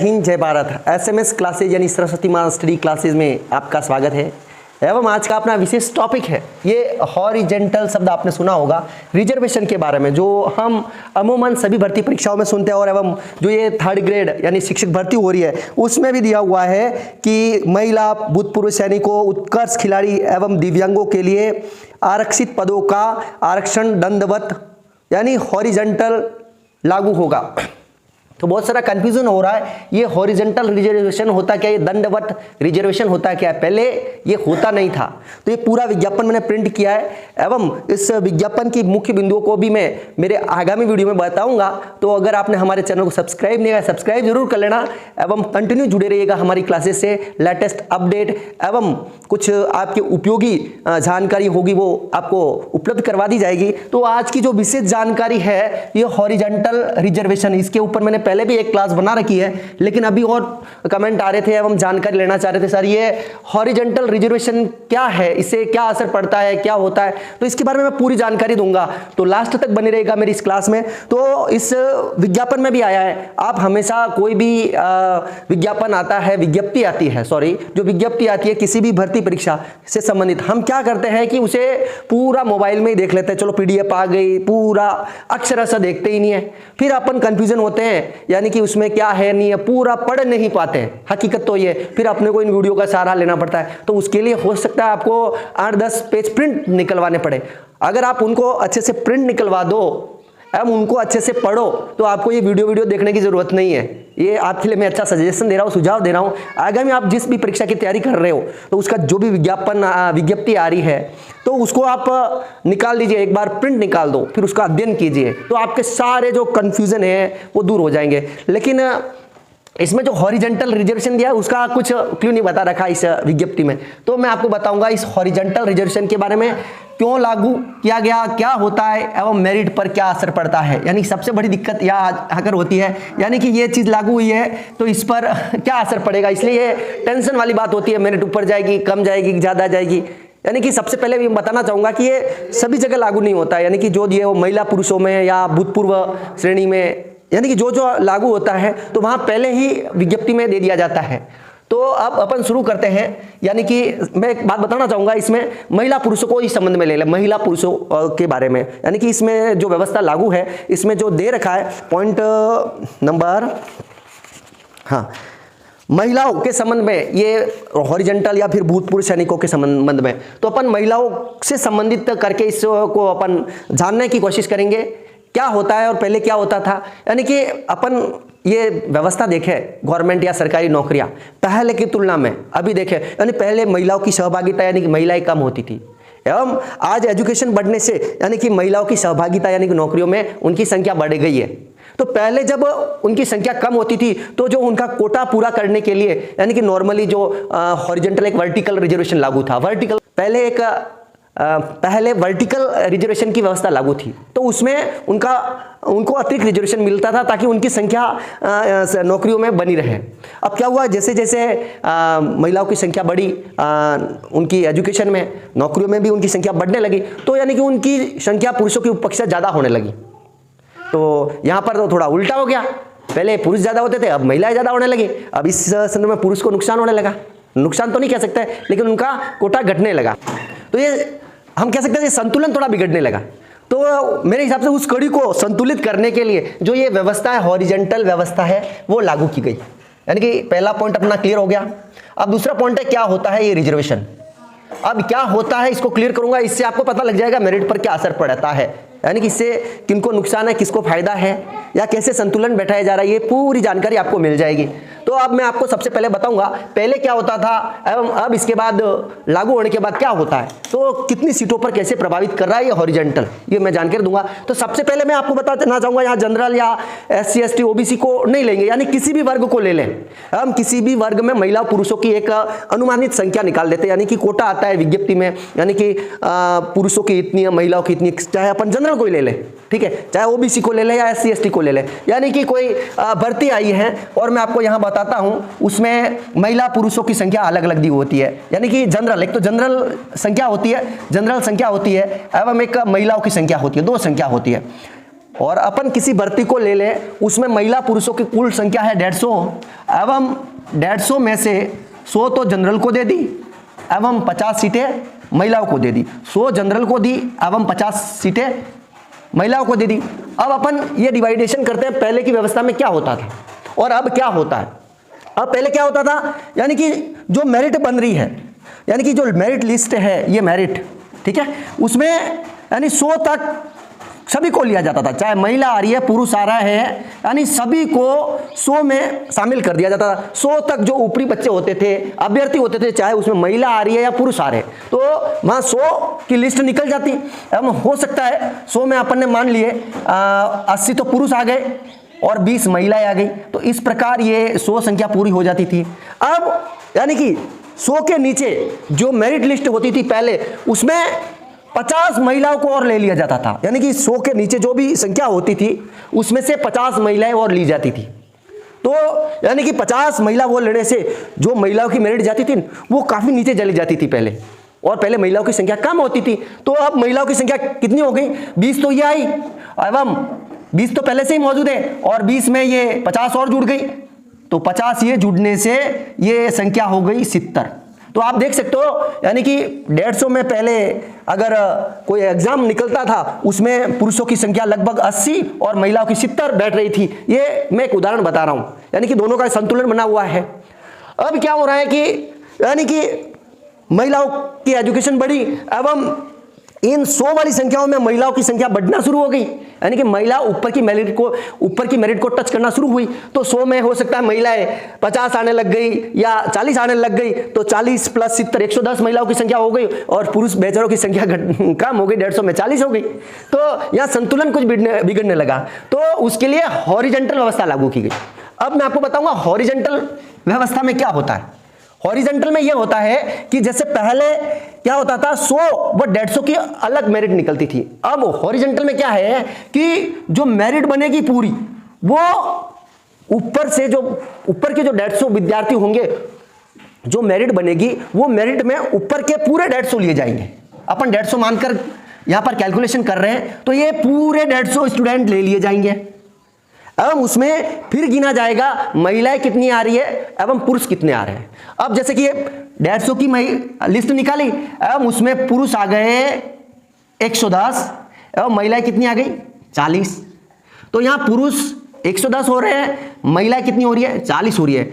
हिंद, जय Bharat. SMS classes यानी Saraswati mastery classes में आपका स्वागत है। एवं आज का अपना विशेष टॉपिक है ये हॉरिजेंटल शब्द आपने सुना होगा रिजर्वेशन के बारे में, जो हम अमूमन सभी भर्ती परीक्षाओं में सुनते हैं। और एवं जो ये 3rd ग्रेड यानी शिक्षक भर्ती हो रही है उसमें भी दिया हुआ है कि महिला, भूतपूर्व सैनिकों, उत्कर्ष खिलाड़ी एवं दिव्यांगों के लिए आरक्षित पदों का आरक्षण दंडवत यानी हॉरिजेंटल लागू होगा। तो बहुत सारा कंफ्यूजन हो रहा है, ये हॉरिजेंटल रिजर्वेशन होता क्या, ये दंडवत रिजर्वेशन होता क्या है। पहले ये होता नहीं था। तो ये पूरा विज्ञापन मैंने प्रिंट किया है एवं इस विज्ञापन की मुख्य बिंदुओं को भी मैं मेरे आगामी वीडियो में बताऊंगा। तो अगर आपने हमारे चैनल को सब्सक्राइब नहीं किया, सब्सक्राइब जरूर कर लेना एवं कंटिन्यू जुड़े रहिएगा हमारी क्लासेस से। लेटेस्ट अपडेट एवं कुछ आपकी उपयोगी जानकारी होगी वो आपको उपलब्ध करवा दी जाएगी। तो आज की जो विशेष जानकारी है ये हॉरिजेंटल रिजर्वेशन, इसके ऊपर मैंने पहले भी एक क्लास बना रखी है, लेकिन अभी और कमेंट आ रहे थे एवं जानकारी लेना चाह रहे थे, सर ये हॉरिजेंटल रिजर्वेशन क्या है, इससे क्या असर पड़ता है, क्या होता है। तो इसके बारे में मैं पूरी जानकारी दूंगा, तो लास्ट तक बने रहेगा मेरी इस क्लास में। तो इस विज्ञापन में भी आया है, आप हमेशा कोई भी विज्ञापन आता है, विज्ञप्ति आती है, सॉरी जो विज्ञप्ति आती है किसी भी भर्ती परीक्षा से संबंधित, हम क्या करते हैं कि उसे पूरा मोबाइल में ही देख लेते हैं। चलो PDF आ गई, पूरा अक्षरशः देखते ही नहीं है, फिर अपन कंफ्यूजन होते हैं यानी कि उसमें क्या है नहीं है, पूरा पढ़ नहीं पाते हैं। हकीकत तो ये, फिर अपने को इन वीडियो का सहारा लेना पड़ता है। तो उसके लिए हो सकता है आपको 8-10 पेज प्रिंट निकलवाने पड़े। अगर आप उनको अच्छे से प्रिंट निकलवा दो एवं उनको अच्छे से पढ़ो तो आपको ये वीडियो देखने की जरूरत नहीं है। ये आपके लिए मैं अच्छा सजेशन दे रहा हूँ, सुझाव दे रहा हूँ। आगामी आप जिस भी परीक्षा की तैयारी कर रहे हो तो उसका जो भी विज्ञप्ति आ रही है तो उसको आप निकाल लीजिए, एक बार प्रिंट निकाल दो, फिर उसका अध्ययन कीजिए, तो आपके सारे जो कंफ्यूजन है वो दूर हो जाएंगे। लेकिन इसमें जो हॉरिजेंटल रिजर्वेशन दिया है उसका कुछ क्यों नहीं बता रखा इस विज्ञप्ति में, तो मैं आपको बताऊंगा इस हॉरिजेंटल रिजर्वेशन के बारे में, क्यों लागू किया गया, क्या होता है एवं मेरिट पर क्या असर पड़ता है। यानी सबसे बड़ी दिक्कत यह आकर होती है, यानी कि ये चीज लागू हुई है तो इस पर क्या असर पड़ेगा, इसलिए ये टेंशन वाली बात होती है। मेरिट ऊपर जाएगी, कम जाएगी, ज्यादा जाएगी। यानी कि सबसे पहले मैं बताना चाहूंगा कि ये सभी जगह लागू नहीं होता है, यानी कि जो दिए वो महिला पुरुषों में या भूतपूर्व श्रेणी में, यानी कि जो लागू होता है तो वहां पहले ही विज्ञप्ति में दे दिया जाता है। तो अब अपन शुरू करते हैं। यानी कि मैं एक बात बताना चाहूंगा, इसमें महिला पुरुषों को इस संबंध में ले लें, महिला पुरुषों के बारे में। यानी कि इसमें जो व्यवस्था लागू है इसमें जो दे रखा है पॉइंट नंबर, हाँ, महिलाओं के संबंध में ये हॉरिजेंटल या फिर भूतपूर्व सैनिकों के संबंध में, तो अपन महिलाओं से संबंधित करके इसको अपन जानने की कोशिश करेंगे क्या होता है और पहले क्या होता था। यानी कि अपन ये व्यवस्था देखें, गवर्नमेंट या सरकारी नौकरियां पहले की तुलना में अभी देखें, यानी पहले महिलाओं की सहभागिता यानी कि महिलाएं कम होती थी एवं आज एजुकेशन बढ़ने से यानी कि महिलाओं की सहभागिता यानी कि नौकरियों में उनकी संख्या बढ़ गई है। तो पहले जब उनकी संख्या कम होती थी तो जो उनका कोटा पूरा करने के लिए यानी कि नॉर्मली जो हॉरिजेंटल एक वर्टिकल रिजर्वेशन लागू था, वर्टिकल पहले वर्टिकल रिजर्वेशन की व्यवस्था लागू थी, तो उसमें उनको अतिरिक्त रिजर्वेशन मिलता था ताकि उनकी संख्या नौकरियों में बनी रहे। अब क्या हुआ, जैसे जैसे महिलाओं की संख्या बढ़ी, उनकी एजुकेशन में, नौकरियों में भी उनकी संख्या बढ़ने लगी, तो यानी कि उनकी संख्या पुरुषों की अपेक्षा ज़्यादा होने लगी। तो यहाँ पर तो थोड़ा उल्टा हो गया, पहले पुरुष ज़्यादा होते थे, अब महिलाएं ज़्यादा होने लगी। अब इस संदर्भ में पुरुष को नुकसान होने लगा, नुकसान तो नहीं कह सकते लेकिन उनका कोटा घटने लगा। तो ये हम कह सकते हैं संतुलन थोड़ा बिगड़ने लगा। तो मेरे हिसाब से उस कड़ी को संतुलित करने के लिए जो ये व्यवस्था है, हॉरिजेंटल व्यवस्था है, वो लागू की गई। यानी कि पहला पॉइंट अपना क्लियर हो गया। अब दूसरा पॉइंट है क्या होता है ये रिजर्वेशन। अब क्या होता है इसको क्लियर करूंगा, इससे आपको पता लग जाएगा मेरिट पर क्या असर पड़ता है, यानी कि इससे किनको नुकसान है, किसको फायदा है, या कैसे संतुलन बैठाया जा रहा है, ये पूरी जानकारी आपको मिल जाएगी। तो अब मैं आपको सबसे पहले बताऊंगा पहले क्या होता था एवं अब इसके बाद लागू होने के बाद क्या होता है, तो कितनी सीटों पर कैसे प्रभावित कर रहा है ये हॉरिजेंटल, ये मैं जानकारी दूंगा। तो सबसे पहले मैं आपको बताना चाहूंगा यहाँ जनरल या SC ST OBC को नहीं लेंगे, यानी किसी भी वर्ग को ले लें। हम किसी भी वर्ग में महिला पुरुषों की एक अनुमानित संख्या निकाल देते हैं, यानी कि कोटा आता है विज्ञप्ति में, यानी कि पुरुषों की इतनी, महिलाओं की इतनी, चाहे अपन जनरल को ले लें, ठीक है, चाहे OBC को ले लें या SC ST को ले लें। यानी कि कोई भर्ती आई है और मैं आपको यहाँ बताता हूं उसमें महिला पुरुषों की संख्या अलग अलग दी होती है। यानी कि जनरल, एक तो जनरल संख्या होती है, जनरल संख्या होती है एवं एक महिलाओं की संख्या होती है, दो संख्या होती है। और अपन किसी भर्ती को ले लें, उसमें महिला पुरुषों की कुल संख्या है 150 एवं 150 में से 100 तो जनरल को दे दी एवं 50 सीटें महिलाओं को दे दी, 100 जनरल को दी एवं 50 सीटें महिलाओं को दे दी। अब अपन ये डिवाइडेशन करते हैं, पहले की व्यवस्था में क्या होता था और अब क्या होता है। अब पहले क्या होता था, यानी कि जो मेरिट बन रही है, यानी कि जो मेरिट लिस्ट है, ये मेरिट, ठीक है, उसमें यानी 100 तक सभी को लिया जाता था, चाहे महिला आ रही है पुरुष आ रहा है, यानी सभी को 100 में शामिल कर दिया जाता था। 100 तक जो ऊपरी बच्चे होते थे, अभ्यर्थी होते थे, चाहे उसमें महिला आ रही है या पुरुष आ रहे, तो वहाँ 100 की लिस्ट निकल जाती। एवं हो सकता है 100 में अपन ने मान लिए 80 तो पुरुष आ गए और 20 महिलाएं आ गई, तो इस प्रकार ये 100 संख्या पूरी हो जाती थी। अब यानी कि 100 के नीचे जो मेरिट लिस्ट होती थी पहले, उसमें 50 महिलाओं को और ले लिया जाता था, यानी कि 100 के नीचे जो भी संख्या होती थी उसमें से 50 महिलाएं और ली जाती थी। तो यानी कि 50 महिला वो लेने से जो महिलाओं की मेरिट जाती थी वो काफी नीचे चली जाती थी पहले, और पहले महिलाओं की संख्या कम होती थी। तो अब महिलाओं की संख्या कितनी हो गई, 20 तो ये आई एवं 20 तो पहले से ही मौजूद है और 20 में ये 50 और जुड़ गई, तो 50 ये जुड़ने से ये संख्या हो गई 70। तो आप देख सकते हो, यानी कि 150 में पहले अगर कोई एग्जाम निकलता था उसमें पुरुषों की संख्या लगभग 80 और महिलाओं की 70 बैठ रही थी। ये मैं एक उदाहरण बता रहा हूं, यानी कि दोनों का संतुलन बना हुआ है। अब क्या हो रहा है कि यानी कि महिलाओं की एजुकेशन बढ़ी एवं इन 100 वाली संख्याओं में महिलाओं की संख्या बढ़ना शुरू हो गई, यानी कि महिला ऊपर की मेरिट को टच करना शुरू हुई। तो 100 में हो सकता है महिलाएं 50 आने लग गई या 40 आने लग गई, तो 40 प्लस 70 110 महिलाओं की संख्या हो गई और पुरुष बेचारों की संख्या कम हो गई, 150 में 40 हो गई। तो यहाँ संतुलन कुछ बिगड़ने लगा, तो उसके लिए हॉरिजॉन्टल व्यवस्था लागू की गई। अब मैं आपको बताऊंगा हॉरिजॉन्टल व्यवस्था में क्या होता है। हॉरिजॉन्टल में यह होता है कि जैसे पहले क्या होता था, 100 व 150 की अलग मेरिट निकलती थी। अब हॉरिजॉन्टल में क्या है कि जो मेरिट बनेगी पूरी, वो ऊपर के जो 150 विद्यार्थी होंगे, जो मेरिट बनेगी वो मेरिट में ऊपर के पूरे 150 लिए जाएंगे। अपन 150 मानकर यहां पर कैलकुलेशन कर रहे हैं, तो ये पूरे 150 स्टूडेंट ले लिए जाएंगे एवं उसमें फिर गिना जाएगा महिलाएं कितनी आ रही है एवं पुरुष कितने आ रहे हैं। अब जैसे कि 150 की लिस्ट निकाली एवं उसमें पुरुष आ गए 110 एवं महिलाएं कितनी आ गई 40, तो यहां पुरुष 110 हो रहे हैं, महिलाएं कितनी हो रही है 40 हो रही है।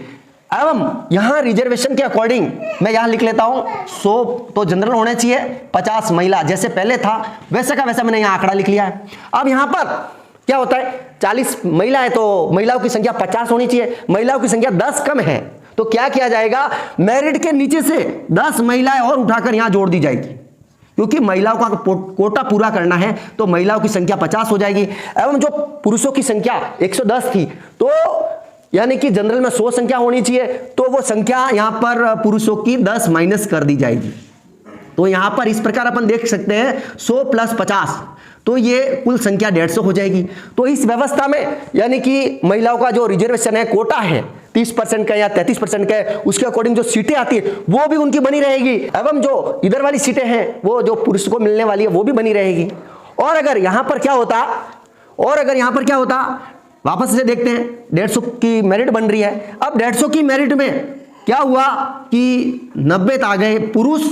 एवं यहां रिजर्वेशन के अकॉर्डिंग मैं यहां लिख लेता हूं 100 तो जनरल होने चाहिए, 50 महिला, जैसे पहले था वैसे का वैसा मैंने यहां आंकड़ा लिख लिया है। अब यहां पर क्या होता है, 40 महिला है तो महिलाओं की संख्या 50 होनी चाहिए, महिलाओं की संख्या 10 कम है, तो क्या किया जाएगा, मेरिट के नीचे से 10 महिलाएं और उठाकर यहां जोड़ दी जाएगी, क्योंकि महिलाओं का कोटा पूरा करना है तो महिलाओं की संख्या 50 हो जाएगी। एवं जो पुरुषों की संख्या 110 थी, तो यानी कि जनरल में 100 संख्या होनी चाहिए, तो वो संख्या यहां पर पुरुषों की 10 माइनस कर दी जाएगी। तो यहां पर इस प्रकार अपन देख सकते हैं 100 प्लस 50, तो ये कुल संख्या 150 हो जाएगी। तो इस व्यवस्था में यानी कि महिलाओं का जो रिजर्वेशन है, कोटा है 30% का या 33% का है, उसके अकॉर्डिंग जो सीटें आती है वो भी उनकी बनी रहेगी, एवं जो इधर वाली सीटें हैं वो जो पुरुष को मिलने वाली है वो भी बनी रहेगी। और अगर यहां पर क्या होता, वापस से देखते हैं, 150 की मेरिट बन रही है। अब 150 की मेरिट में क्या हुआ कि 90 आ गए पुरुष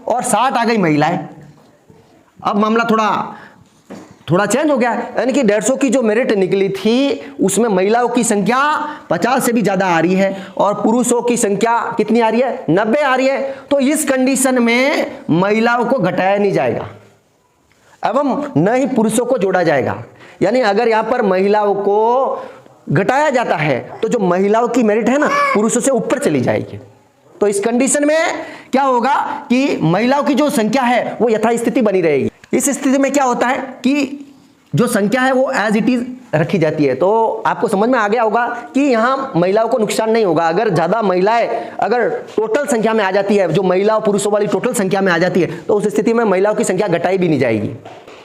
और 60 आ गई महिलाएं। अब मामला थोड़ा चेंज हो गया, यानी कि 150 की जो मेरिट निकली थी उसमें महिलाओं की संख्या 50 से भी ज्यादा आ रही है और पुरुषों की संख्या कितनी आ रही है 90 आ रही है। तो इस कंडीशन में महिलाओं को घटाया नहीं जाएगा एवं न ही पुरुषों को जोड़ा जाएगा। यानी अगर यहां पर महिलाओं को घटाया जाता है तो जो महिलाओं की मेरिट है ना पुरुषों से ऊपर चली जाएगी। तो इस कंडीशन में क्या होगा कि महिलाओं की जो संख्या है वो यथास्थिति बनी रहेगी। इस स्थिति में क्या होता है कि जो संख्या है वो एज इट इज रखी जाती है। तो आपको समझ में आ गया होगा कि यहां महिलाओं को नुकसान नहीं होगा। अगर ज्यादा महिलाएं अगर टोटल संख्या में आ जाती है, जो महिलाओं पुरुषों वाली टोटल संख्या में आ जाती है, तो उस स्थिति में महिलाओं की संख्या घटाई भी नहीं जाएगी।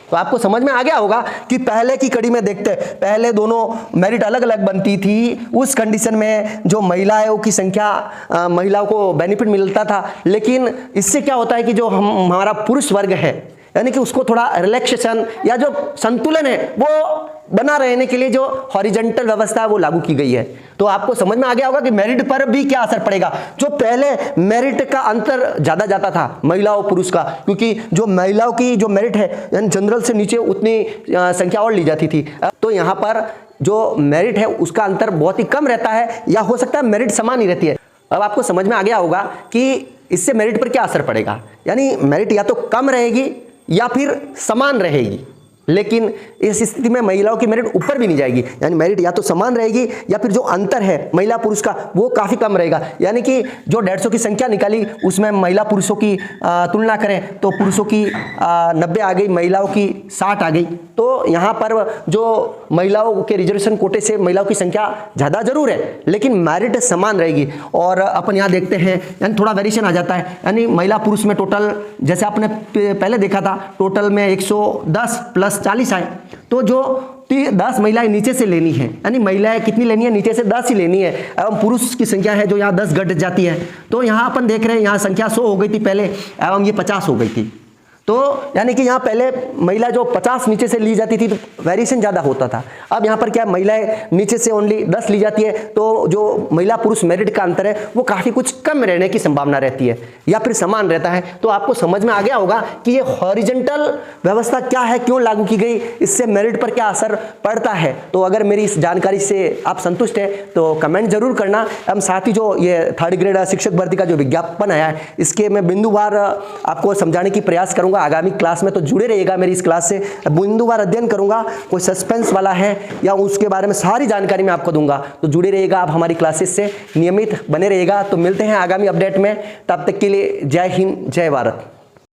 तो आपको समझ में आ गया होगा कि पहले की कड़ी में देखते हैं, पहले दोनों मेरिट अलग अलग बनती थी, उस कंडीशन में जो महिलाओं की संख्या महिलाओं को बेनिफिट मिलता था। लेकिन इससे क्या होता है कि जो हमारा पुरुष वर्ग है यानी कि उसको थोड़ा रिलैक्सेशन या जो संतुलन है वो बना रहने के लिए जो हॉरिजॉन्टल व्यवस्था है वो लागू की गई है। तो आपको समझ में आ गया होगा कि मेरिट पर भी क्या असर पड़ेगा। जो पहले मेरिट का अंतर ज्यादा जाता था महिला और पुरुष का, क्योंकि जो महिलाओं की जो मेरिट है यानी जनरल से नीचे उतनी संख्या और ली जाती थी, तो यहाँ पर जो मेरिट है उसका अंतर बहुत ही कम रहता है, या हो सकता है मेरिट समान ही रहती है। अब आपको समझ में आ गया होगा कि इससे मेरिट पर क्या असर पड़ेगा, यानी मेरिट या तो कम रहेगी या फिर समान रहेगी, लेकिन इस स्थिति में महिलाओं की मेरिट ऊपर भी नहीं जाएगी, यानी मेरिट या तो समान रहेगी या फिर जो अंतर है महिला पुरुष का वो काफी कम रहेगा। यानी कि जो 150 की संख्या निकाली उसमें महिला पुरुषों की तुलना करें तो पुरुषों की 90 आ गई, महिलाओं की 60 आ गई। तो यहाँ पर जो महिलाओं के रिजर्वेशन कोटे से महिलाओं की संख्या ज़्यादा जरूर है, लेकिन मेरिट समान रहेगी। और अपन यहाँ देखते हैं यानी थोड़ा वेरिएशन आ जाता है, यानी महिला पुरुष में टोटल जैसे आपने पहले देखा था टोटल में 110 प्लस 40 आए, तो जो 10 महिलाएं नीचे से लेनी है, यानी महिलाएं कितनी लेनी है, नीचे से 10 ही लेनी है, एवं पुरुष की संख्या है जो यहाँ 10 घट जाती है। तो यहाँ अपन देख रहे हैं यहाँ संख्या 100 हो गई थी पहले, एवं ये 50 हो गई थी। तो यानी कि यहाँ पहले महिला जो 50 नीचे से ली जाती थी तो वेरिएशन ज़्यादा होता था। अब यहाँ पर क्या महिलाएं नीचे से ओनली 10 ली जाती है, तो जो महिला पुरुष मेरिट का अंतर है वो काफ़ी कुछ कम रहने की संभावना रहती है या फिर समान रहता है। तो आपको समझ में आ गया होगा कि ये हॉरिजॉन्टल व्यवस्था क्या है, क्यों लागू की गई, इससे मेरिट पर क्या असर पड़ता है। तो अगर मेरी इस जानकारी से आप संतुष्ट हैं तो कमेंट जरूर करना। हम साथ ही जो ये 3rd ग्रेड शिक्षक भर्ती का जो विज्ञापन आया है इसके मैं बिंदुवार आपको समझाने की प्रयास करूंगा आगामी क्लास में। तो जुड़े रहिएगा मेरी इस क्लास से, बिंदुवार अध्ययन करूंगा, कोई सस्पेंस वाला है या उसके बारे में सारी जानकारी मैं आपको दूंगा। तो जुड़े रहिएगा आप हमारी क्लासेस से, नियमित बने रहिएगा। तो मिलते हैं आगामी अपडेट में, तब तक के लिए जय हिंद जय भारत।